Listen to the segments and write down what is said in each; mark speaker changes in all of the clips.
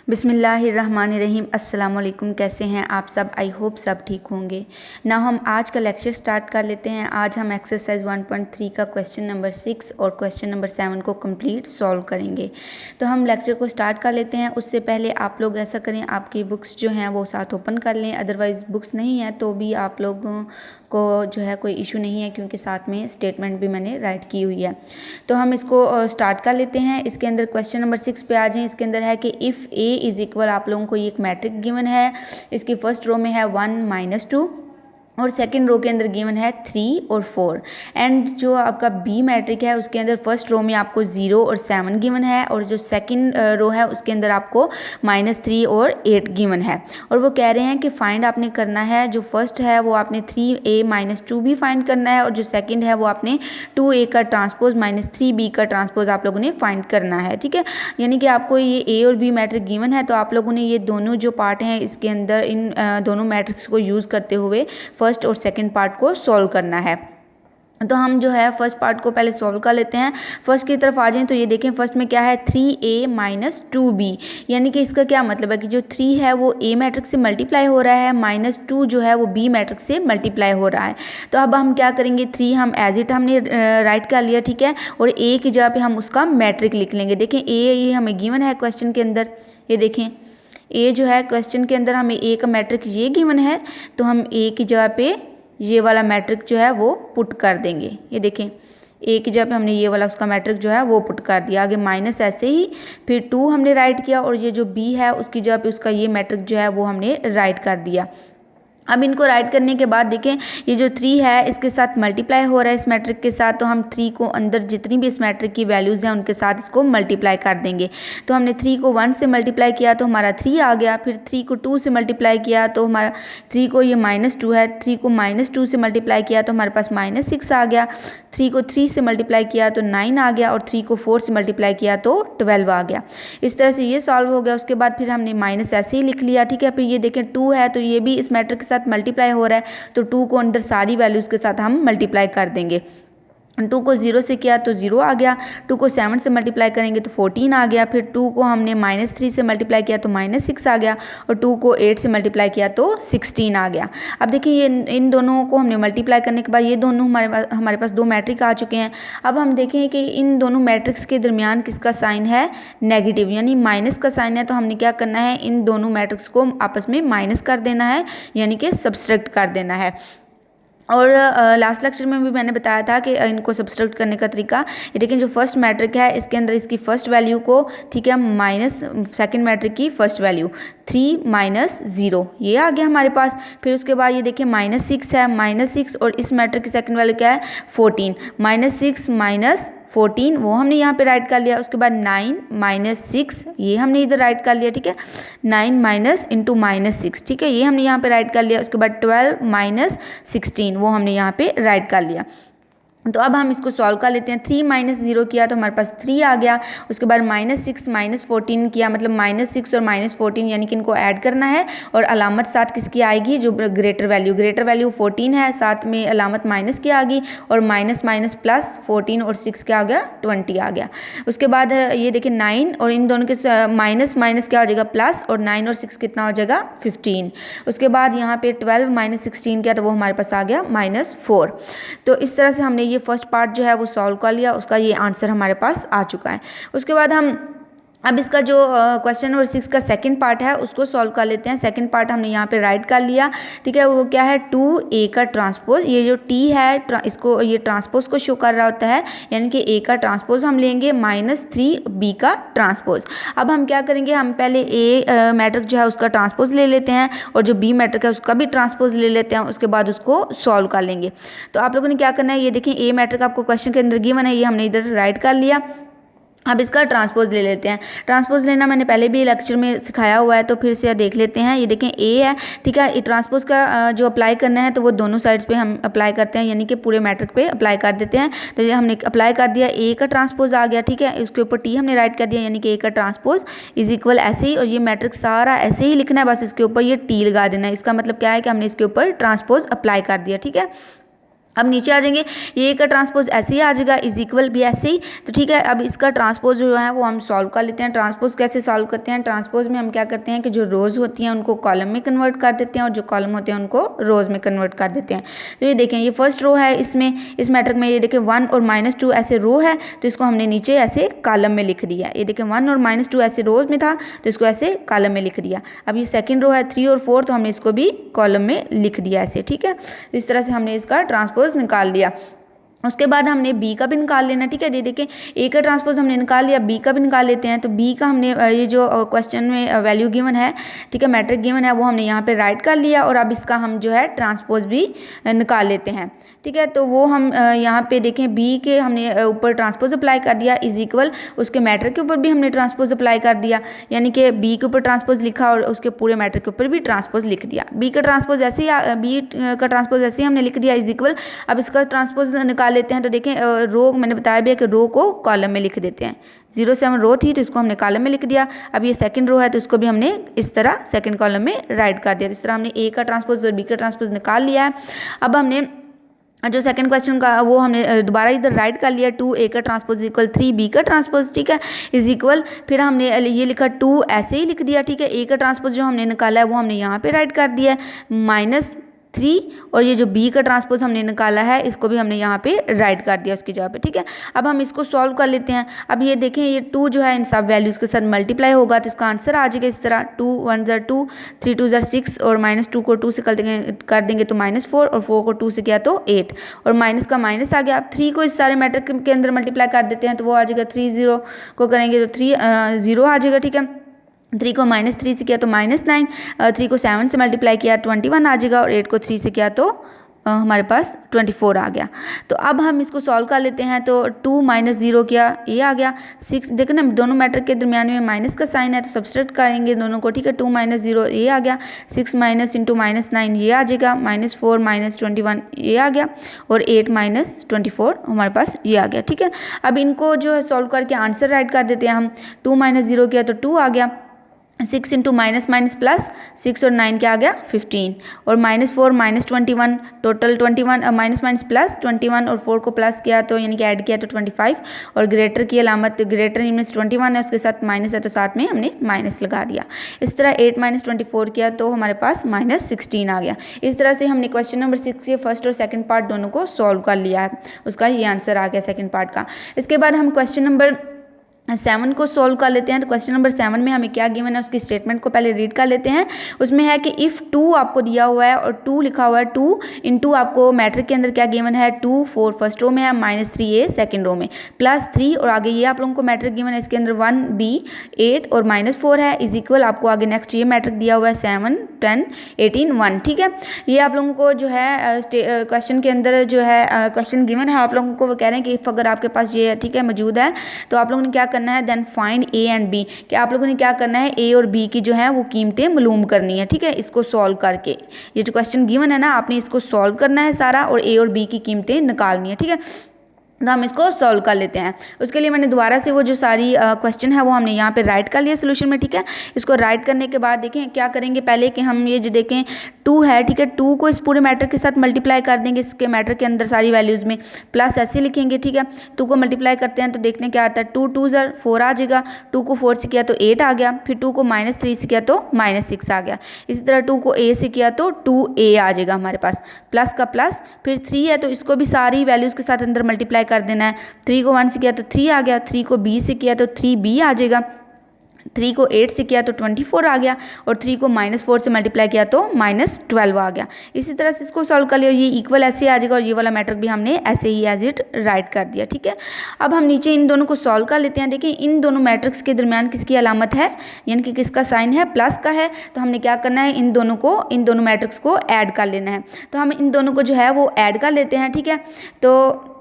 Speaker 1: बिस्मिल्लाहिर्रहमानिर्रहीम। अस्सलाम वालेकुम। कैसे हैं आप सब? आई होप सब ठीक होंगे ना। हम आज का लेक्चर स्टार्ट कर लेते हैं। आज हम एक्सरसाइज 1.3 का क्वेश्चन नंबर 6 और क्वेश्चन नंबर 7 को कंप्लीट सॉल्व करेंगे। तो हम लेक्चर को स्टार्ट कर लेते हैं। उससे पहले आप लोग ऐसा करें, आपकी बुक्स जो हैं वो साथ ओपन कर लें। अदरवाइज़ बुक्स नहीं है तो भी आप लोगों को जो है कोई इशू नहीं है, क्योंकि साथ में स्टेटमेंट भी मैंने राइट की हुई है। तो हम इसको स्टार्ट कर लेते हैं। इसके अंदर क्वेश्चन नंबर 6 पे आ जाएं। इसके अंदर है कि इफ़ ए इज़ इक्वल, आप लोगों को ये एक मैट्रिक गिवन है। इसकी फर्स्ट रो में है 1 - 2 और सेकंड रो के अंदर गिवन है 3 और 4। एंड जो आपका बी मैट्रिक है उसके अंदर फर्स्ट रो में आपको 0 और 7 गिवन है, और जो सेकंड रो है उसके अंदर आपको -3 और 8 गिवन है। और वो कह रहे हैं कि फाइंड आपने करना है, जो फर्स्ट है वो आपने 3a - 2b फाइंड करना है, और जो सेकंड है वो आपने 2a का ट्रांसपोज -3b का ट्रांसपोज आप लोगों ने फाइंड करना है। ठीक है, यानी कि आपको ये ए और बी मैट्रिक गिवन है, तो आप लोगों ने ये दोनों जो पार्ट हैं इसके अंदर इन दोनों मैट्रिक्स को यूज़ करते हुए फर्स्ट और सेकंड पार्ट को सॉल्व करना है। तो हम जो है फर्स्ट पार्ट को पहले सॉल्व कर लेते हैं। फर्स्ट की तरफ आ जाएं तो ये देखें, फर्स्ट में क्या है 3a - 2b, यानी कि इसका क्या मतलब है कि जो 3 है वो a मैट्रिक्स से मल्टीप्लाई हो रहा है, -2 जो है वो b मैट्रिक्स से मल्टीप्लाई हो रहा है। तो अब हम क्या करेंगे, 3 हम एज इट हमने राइट कर लिया, ठीक है, और a की जगह पे हम उसका मैट्रिक लिख लेंगे। देखें a ये हमें गिवन है क्वेश्चन के अंदर, ये देखें a जो है क्वेश्चन के अंदर हमें a का मैट्रिक ये गिवन है, तो हम a की जगह पे ये वाला मैट्रिक जो है वो पुट कर देंगे। ये देखें ए की जगह पे हमने ये वाला उसका मैट्रिक जो है वो पुट कर दिया। आगे माइनस ऐसे ही, फिर 2 हमने राइट किया, और ये जो बी है उसकी जगह पे उसका ये मैट्रिक जो है वो हमने राइट कर दिया। अब इनको राइट करने के बाद देखें, ये जो 3 है इसके साथ मल्टीप्लाई हो रहा है इस मैट्रिक के साथ, तो हम 3 को अंदर जितनी भी इस मैट्रिक की वैल्यूज़ हैं उनके साथ इसको मल्टीप्लाई कर देंगे। तो हमने 3 को 1 से मल्टीप्लाई किया तो हमारा 3 आ गया, फिर 3 को 2 से मल्टीप्लाई किया तो हमारा 3 को ये -2 है, 3 को -2 से मल्टीप्लाई किया तो हमारे पास -6 आ गया, 3 को 3 से मल्टीप्लाई किया तो 9 आ गया, और 3 को 4 से मल्टीप्लाई किया तो 12 आ गया। इस तरह से ये सॉल्व हो गया। उसके बाद फिर हमने माइनस ऐसे ही लिख लिया, ठीक है। फिर ये देखें 2 है तो ये भी इस मैट्रिक के साथ मल्टीप्लाई हो रहा है, तो 2 को अंदर सारी वैल्यूज़ के साथ हम मल्टीप्लाई कर देंगे। 2 को 0 से किया तो 0 आ गया, 2 को 7 से मल्टीप्लाई करेंगे तो 14 आ गया, फिर 2 को हमने -3 से मल्टीप्लाई किया तो -6 आ गया, और 2 को 8 से मल्टीप्लाई किया तो 16 आ गया। अब देखिए ये इन दोनों को हमने मल्टीप्लाई करने के बाद ये दोनों हमारे पास 2 मैट्रिक आ चुके हैं। अब हम देखें कि इन दोनों मैट्रिक्स के दरमियान किसका साइन है, नेगेटिव, यानी माइनस का साइन है। तो हमने क्या करना है, इन दोनों मैट्रिक्स को आपस में माइनस कर देना है, यानी कि सब्सट्रैक्ट कर देना है। और लास्ट लेक्चर में भी मैंने बताया था कि इनको सब्सट्रैक्ट करने का तरीका, ये देखें जो फर्स्ट मैट्रिक है इसके अंदर इसकी फर्स्ट वैल्यू को, ठीक है, माइनस सेकंड मैट्रिक की फर्स्ट वैल्यू 3 - 0 ये आ गया हमारे पास। फिर उसके बाद ये देखिए -6 है, -6, और इस मैट्रिक की सेकंड वैल्यू क्या है 14, -6 - 14 वो हमने यहाँ पे राइट कर लिया। उसके बाद 9 - 6 ये हमने इधर राइट कर लिया, ठीक है, 9 - इंटू -6, ठीक है, ये हमने यहाँ पे राइट कर लिया। उसके बाद 12 - 16 वो हमने यहाँ पे राइट कर लिया। तो अब हम इसको सॉल्व कर लेते हैं। 3 - 0 किया तो हमारे पास 3 आ गया। उसके बाद -6 - 14 किया, मतलब -6 और -14, यानी कि इनको ऐड करना है, और अलामत साथ किसकी आएगी, जो ग्रेटर वैल्यू 14 है, साथ में अलामत माइनस की आ गई, और माइनस प्लस 14 और 6 क्या आ गया 20 आ गया। उसके बाद ये देखिए 9 और इन दोनों के माइनस क्या हो जाएगा प्लस, और 9 और 6 कितना हो जाएगा 15। उसके बाद यहाँ पे 12 - 16 किया तो वो हमारे पास आ गया -4। तो इस तरह से हमने ये फर्स्ट पार्ट जो है वो सॉल्व कर लिया, उसका ये आंसर हमारे पास आ चुका है। उसके बाद हम अब इसका जो क्वेश्चन नंबर 6 का सेकंड पार्ट है उसको सॉल्व कर लेते हैं। सेकंड पार्ट हमने यहाँ पे राइट कर लिया, ठीक है, वो क्या है 2a का ट्रांसपोज, ये जो t है इसको ये ट्रांसपोज को शो कर रहा होता है, यानी कि a का ट्रांसपोज हम लेंगे -3b का ट्रांसपोज। अब हम क्या करेंगे, हम पहले a मैट्रिक जो है उसका ट्रांसपोज ले लेते हैं, और जो b मैट्रिक है उसका भी ट्रांसपोज ले लेते हैं, उसके बाद उसको सॉल्व कर लेंगे। तो आप लोगों ने क्या करना है, ये देखें a मैट्रिक आपको क्वेश्चन के अंदर गिवन है, ये हमने इधर राइट कर लिया। अब इसका ट्रांसपोज ले लेते हैं। ट्रांसपोज लेना मैंने पहले भी लेक्चर में सिखाया हुआ है, तो फिर से देख लेते हैं। ये देखें ए है, ठीक है, ये ट्रांसपोज का जो अप्लाई करना है तो वो दोनों साइड्स पे हम अप्लाई करते हैं, यानी कि पूरे मैट्रिक पे अप्लाई कर देते हैं। तो ये हमने अप्लाई कर दिया, ए का ट्रांसपोज आ गया, ठीक है, उसके ऊपर टी हमने राइट कर दिया, यानी कि ए का ट्रांसपोज इज इक्वल ऐसे ही, और ये मैट्रिक सारा ऐसे ही लिखना है, बस इसके ऊपर ये टी लगा देना है। इसका मतलब क्या है कि हमने इसके ऊपर ट्रांसपोज अप्लाई कर दिया, ठीक है। अब नीचे आ जाएंगे, ये का ट्रांसपोज ऐसे ही आ जाएगा, इज इक्वल भी ऐसे ही। तो ठीक है, अब इसका ट्रांसपोज जो है वो हम सॉल्व कर लेते हैं। ट्रांसपोज कैसे सॉल्व करते हैं? ट्रांसपोज में हम क्या करते हैं कि जो रोज़ होती हैं उनको कॉलम में कन्वर्ट कर देते हैं और जो कॉलम होते हैं उनको रोज़ में कन्वर्ट कर देते हैं। तो ये देखें, ये फर्स्ट रो है, इसमें इस मैट्रिक्स में ये देखें 1 और -2 ऐसे रो है, तो इसको हमने नीचे ऐसे कॉलम में लिख दिया। ये देखें 1 और -2 ऐसे रोज में था, तो इसको ऐसे कॉलम में लिख दिया। अब ये सेकंड रो है 3 और 4, तो हमने इसको भी कॉलम में लिख दिया ऐसे। ठीक है, तो इस तरह से हमने इसका ट्रांसपोज निकाल लिया। उसके बाद हमने बी का भी निकाल लेना। ठीक है, ये देखें ए का ट्रांसपोज हमने निकाल लिया, बी का भी निकाल लेते हैं। तो बी का हमने ये जो क्वेश्चन में वैल्यू गिवन है, ठीक है, मैट्रिक गिवन है, वो हमने यहाँ पे राइट कर लिया और अब इसका हम जो है ट्रांसपोज भी निकाल लेते हैं। ठीक है, तो वो हम यहाँ पे देखें बी के हमने ऊपर ट्रांसपोज अप्लाई कर दिया, इज इक्वल उसके मैट्रिक के ऊपर भी हमने ट्रांसपोज अप्लाई कर दिया, यानी कि बी के ऊपर ट्रांसपोज लिखा और उसके पूरे मैट्रिक के ऊपर भी ट्रांसपोज लिख दिया। बी का ट्रांसपोज ऐसे ही हमने लिख दिया, इज इक्वल। अब इसका ट्रांसपोज निकाल लेते हैं। तो देखें रो मैंने बताया भी है कि रो को कॉलम में लिख देते हैं। 0 7 रो थी तो इसको हमने कॉलम में लिख दिया। अब ये सेकंड रो है तो इसको भी हमने इस तरह सेकंड कॉलम में राइट कर दिया। इस तरह हमने ए का ट्रांसपोज और बी का ट्रांसपोज निकाल लिया है। अब हमने जो सेकंड क्वेश्चन का वो हमने दोबारा इधर राइट कर लिया, 2 ए का ट्रांसपोज इक्वल 3 बी का ट्रांसपोज, ठीक है, इज इक्वल। फिर हमने ये लिखा 2 ऐसे ही लिख दिया। ठीक है, ए का ट्रांसपोज जो हमने निकाला है वो हमने यहाँ पे राइट कर दिया है -3, और ये जो बी का ट्रांसपोज हमने निकाला है इसको भी हमने यहाँ पे राइट कर दिया उसकी जगह पे। ठीक है, अब हम इसको सॉल्व कर लेते हैं। अब ये देखें ये 2 जो है इन सब वैल्यूज़ के साथ मल्टीप्लाई होगा तो इसका आंसर आ जाएगा इस तरह, 2 1 ज़ा 2, 3 2 ज़ा 6 और -2 को 2 से कर देंगे तो -4 और 4 को 2 से किया तो 8 और माइनस का माइनस आ गया। अब 3 को इस सारे मैट्रिक के अंदर मल्टीप्लाई कर देते हैं तो वो आ जाएगा 3 0 को करेंगे तो 3 0 आ जाएगा। ठीक है, 3 को -3 से किया तो -9, 3 को 7 से मल्टीप्लाई किया 21 आ जाएगा और 8 को 3 से किया तो हमारे पास 24 आ गया। तो अब हम इसको सॉल्व कर लेते हैं। तो 2 -0 किया, ये आ गया 6। देखो ना दोनों मैट्रिक के दरमियान में माइनस का साइन है तो सब्सट्रैक्ट करेंगे दोनों को। ठीक है, 2 -0 ये आ गया, 6 माइनस इंटू -9 ये आ जाएगा, -4 -21 ये आ गया और 8 -24 हमारे पास ये आ गया। ठीक है, अब इनको जो है सॉल्व करके आंसर राइट कर देते हैं हम। 2 -0 किया तो 2 आ गया, 6 इंटू माइनस माइनस प्लस 6 और 9 क्या आ गया 15 और -4 -21 टोटल 21 माइनस माइनस प्लस 21 और 4 को प्लस किया तो यानी कि ऐड किया तो 25 और ग्रेटर की अलामत ग्रेटर मीन्स 21 है उसके साथ माइनस है तो साथ में हमने माइनस लगा दिया। इस तरह 8 -24 किया तो हमारे पास -16 आ गया। इस तरह से हमने क्वेश्चन नंबर 6 के फर्स्ट और सेकंड पार्ट दोनों को सॉल्व कर लिया है, उसका ये आंसर आ गया सेकंड पार्ट का। इसके बाद हम क्वेश्चन नंबर 7 को सॉल्व कर लेते हैं। तो क्वेश्चन नंबर 7 में हमें क्या गिवन है उसकी स्टेटमेंट को पहले रीड कर लेते हैं। उसमें है कि इफ़ 2 आपको दिया हुआ है और 2 लिखा हुआ है, 2 इंटू आपको मैट्रिक के अंदर क्या गिवन है 2 4 फर्स्ट रो में है, -3a सेकंड रो में, +3 और आगे ये आप लोगों को मैट्रिक गिवन है इसके अंदर 1b 8 और -4 है, इज इक्वल आपको आगे नेक्स्ट ये मैट्रिक दिया हुआ है 7 10 18 1। ठीक है, ये आप लोगों को जो है क्वेश्चन के अंदर जो है क्वेश्चन गिवन है, आप लोगों को वो कह रहे हैं कि इफ़ अगर आपके पास ये ठीक है मौजूद है तो आप लोगों ने क्या करना है then find A and B, कि आप लोगों ने क्या करना है ए और बी की जो है वो कीमतें मालूम करनी है। ठीक है, इसको सॉल्व करके ये जो क्वेश्चन गिवन है ना आपने इसको सॉल्व करना है सारा और ए और बी की कीमतें निकालनी है। ठीक है, तो हम इसको सॉल्व कर लेते हैं। उसके लिए मैंने दोबारा से वो जो सारी क्वेश्चन है वो हमने यहाँ पे राइट कर लिया सोल्यूशन में। ठीक है, इसको राइट करने के बाद देखें क्या करेंगे पहले कि हम ये जो देखें 2 है, ठीक है, 2 को इस पूरे मैट्रिक के साथ मल्टीप्लाई कर देंगे इसके मैट्रिक के अंदर सारी वैल्यूज़ में, प्लस ऐसे लिखेंगे। ठीक है, 2 को मल्टीप्लाई करते हैं तो देखते हैं क्या आता है, 2 2 ज़र 4 आ जाएगा, 2 को 4 से किया तो 8 आ गया, फिर 2 को -3 से किया तो -6 आ गया। इसी तरह 2 को a से किया तो 2a आ जाएगा हमारे पास, प्लस का प्लस, फिर 3 है तो इसको भी सारी वैल्यूज़ के साथ अंदर मल्टीप्लाई कर देना है। 3 को 1 से किया तो 3 आ गया, 3 को b से किया तो 3b आ जाएगा, 3 को 8 से किया तो 24 आ गया और 3 को -4 से मल्टीप्लाई किया तो -12 आ गया। इसी तरह से इसको सॉल्व कर लिया, ये इक्वल ऐसे आ जाएगा और ये वाला मैट्रिक भी हमने ऐसे ही एज इट राइट कर दिया। ठीक है, अब हम नीचे इन दोनों को सॉल्व कर लेते हैं। देखिए इन दोनों मैट्रिक्स के दरमियान किसकी अलामत है, यानी कि किसका साइन है, प्लस का है। तो हमने क्या करना है इन दोनों मैट्रिक्स को ऐड कर लेना है। तो हम इन दोनों को जो है वो ऐड कर लेते हैं। ठीक है, तो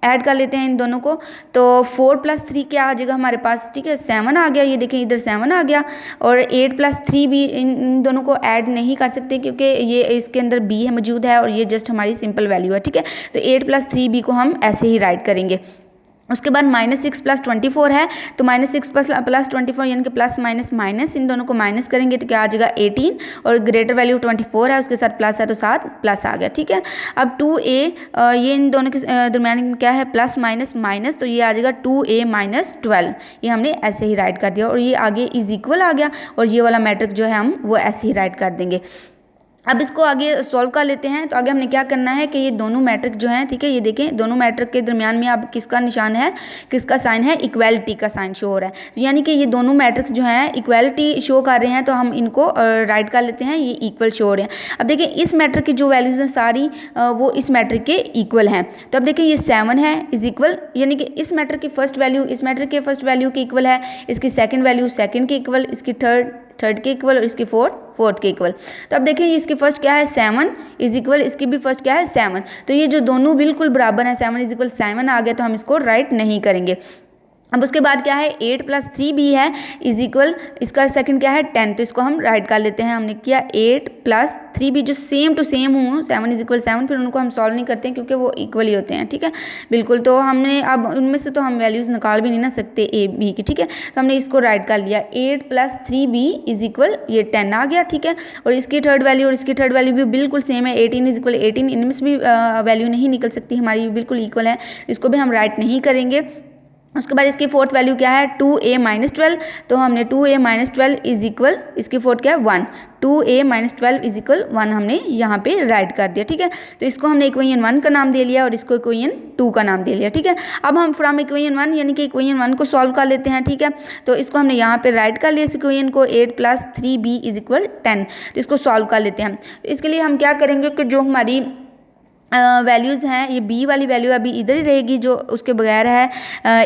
Speaker 1: ऐड कर लेते हैं इन दोनों को, तो 4 + 3 क्या आ जाएगा हमारे पास, ठीक है 7 आ गया। ये देखें इधर 7 आ गया और 8 + 3 भी इन दोनों को ऐड नहीं कर सकते क्योंकि ये इसके अंदर b है मौजूद है और ये जस्ट हमारी सिंपल वैल्यू है। ठीक है, तो 8 + 3b को हम ऐसे ही राइट करेंगे। उसके बाद -6 + 24 है, तो -6 + 24 यानी कि प्लस माइनस माइनस, इन दोनों को माइनस करेंगे तो क्या आ जाएगा 18, और ग्रेटर वैल्यू 24 है, उसके साथ प्लस है तो साथ प्लस आ गया, ठीक है। अब 2a, ये इन दोनों के दरमियान में क्या है, प्लस माइनस माइनस, तो ये आ जाएगा 2a - 12, ये हमने ऐसे ही राइट कर दिया, और ये आगे इज इक्वल आ गया, और ये वाला मैट्रिक जो है हम वो ऐसे ही राइट कर देंगे। अब इसको आगे सॉल्व कर लेते हैं। तो आगे हमने क्या करना है कि ये दोनों मैट्रिक जो हैं, ठीक है, ये देखें दोनों मैट्रिक के दरमियान में अब किसका निशान है, किसका साइन है, इक्वालिटी का साइन शो हो रहा है। तो यानी कि ये दोनों मैट्रिक्स जो हैं इक्वालिटी शो कर रहे हैं, तो हम इनको राइट कर लेते हैं, ये इक्वल शो हो रहे हैं। अब देखिए इस मैट्रिक की जो वैल्यूज हैं सारी वो इस मैट्रिक के इक्वल हैं। तो अब देखिए ये 7 है इज इक्वल, यानी कि इस मैट्रिक की फर्स्ट वैल्यू इस मैट्रिक के फर्स्ट वैल्यू के इक्वल है, इसकी सेकेंड वैल्यू सेकेंड के इक्वल, इसकी थर्ड के इक्वल, और इसकी फोर्थ के इक्वल। तो अब देखिए इसकी फर्स्ट क्या है 7 इज इक्वल, इसकी भी फर्स्ट क्या है 7, तो ये जो दोनों बिल्कुल बराबर हैं, 7 इज इक्वल 7 आ गया, तो हम इसको राइट नहीं करेंगे। अब उसके बाद क्या है 8 + 3b है इज इक्वल, इसका सेकंड क्या है 10, तो इसको हम राइट कर लेते हैं। हमने किया 8 + 3b जो सेम टू सेम हो, 7 इज इक्वल 7, फिर उनको हम सॉल्व नहीं करते हैं क्योंकि वो इक्वल ही होते हैं, ठीक है बिल्कुल। तो हमने अब उनमें से तो हम वैल्यूज़ निकाल भी नहीं ना सकते a b की, ठीक है, तो हमने इसको राइट कर लिया। 8 + 3b इज इक्वल ये 10 आ गया, ठीक है, और इसकी थर्ड वैल्यू और इसकी थर्ड वैल्यू भी बिल्कुल सेम है, 18 इज इक्वल 18, इनमें से भी वैल्यू नहीं निकल सकती हमारी, बिल्कुल इक्वल है, इसको भी हम राइट नहीं करेंगे। उसके बाद इसकी फोर्थ वैल्यू क्या है 2a - 12, तो हमने 2a - 12 इज इक्वल, इसकी फोर्थ क्या है 1, 2a - 12 इज इक्वल 1 हमने यहाँ पे राइट कर दिया, ठीक है। तो इसको हमने इक्वेशन 1 का नाम दे लिया और इसको इक्वेशन 2 का नाम दे लिया, ठीक है। अब हम फ्रॉम इक्वेशन 1 यानी कि इक्वेशन 1 को सॉल्व कर लेते हैं, ठीक है। तो इसको हमने यहाँ पे राइट कर लिया इस इक्वेशन को, 8 + 3b इज इक्वल 10, तो इसको सॉल्व कर लेते हैं। इसके लिए हम क्या करेंगे कि जो हमारी वैल्यूज़ हैं, ये b वाली वैल्यू अभी इधर ही रहेगी, जो उसके बगैर है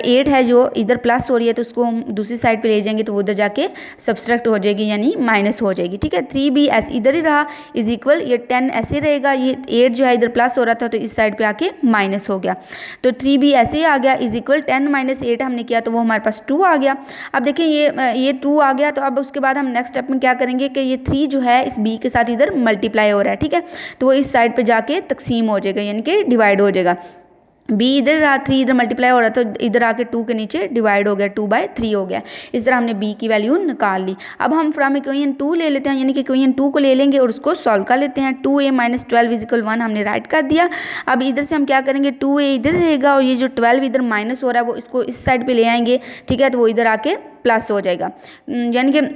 Speaker 1: 8 है जो इधर प्लस हो रही है, तो उसको हम दूसरी साइड पे ले जाएंगे तो वो उधर जाके सब्सट्रैक्ट हो जाएगी यानी माइनस हो जाएगी, ठीक है। 3b ऐसे इधर ही रहा इज इक्वल, ये 10 ऐसे रहेगा, ये 8 जो है इधर प्लस हो रहा था तो इस साइड पे आके माइनस हो गया, तो 3b ऐसे ही आ गया इज इक्वल 10 - 8 हमने किया तो वो हमारे पास 2 आ गया। अब देखिए ये 2 आ गया, तो अब उसके बाद हम नेक्स्ट स्टेप में क्या करेंगे कि ये 3 जो है इस b के साथ इधर मल्टीप्लाई हो रहा है, ठीक है, तो वो इस साइड पे जाके तकसीम हो जाएगा यानी कि डिवाइड हो जाएगा। b इधर रहा, 3 इधर मल्टीप्लाई हो रहा तो इधर आके 2 के नीचे डिवाइड हो गया, 2/3 हो गया। इस तरह हमने b की वैल्यू निकाल ली। अब हम फ्रॉम इक्वेशन 2 ले लेते हैं, यानी कि इक्वेशन 2 को ले लेंगे और उसको सॉल्व कर लेते हैं। 2a - 12 इज इक्वल 1 हमने राइट कर दिया। अब इधर से हम क्या करेंगे 2a इधर रहेगा और ये जो 12 इधर माइनस हो रहा है वो इसको इस साइड पर ले आएंगे, ठीक है, तो वो इधर आके प्लस हो जाएगा, यानी कि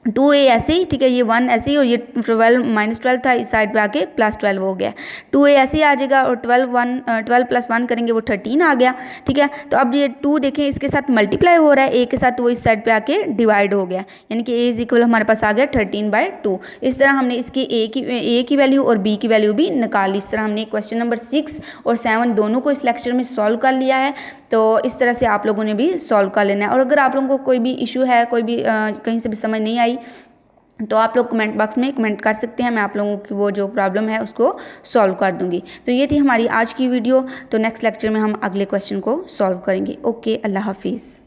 Speaker 1: 2a ऐसे ही, ठीक है, ये 1 ऐसे ही, और ये 12 - 12 था इस साइड पे आके +12 हो गया। 2a ऐसे ही आ जाएगा और 12 + 1 करेंगे वो 13 आ गया, ठीक है। तो अब ये 2 देखें इसके साथ मल्टीप्लाई हो रहा है a के साथ, तो वो इस साइड पे आके डिवाइड हो गया, यानी कि a इज इक्वल हमारे पास आ गया 13/2। इस तरह हमने इसकी a की वैल्यू और b की वैल्यू भी निकाल ली। इस तरह हमने क्वेश्चन नंबर 6 और 7 दोनों को इस लेक्चर में सॉल्व कर लिया है। तो इस तरह से आप लोगों ने भी सॉल्व कर लेना है। और अगर आप लोगों को कोई भी इशू है, कोई भी कहीं से भी समझ नहीं आई, तो आप लोग कमेंट बॉक्स में कमेंट कर सकते हैं, मैं आप लोगों की वो जो प्रॉब्लम है उसको सॉल्व कर दूंगी। तो ये थी हमारी आज की वीडियो। तो नेक्स्ट लेक्चर में हम अगले क्वेश्चन को सॉल्व करेंगे। ओके, अल्लाह हाफिज़।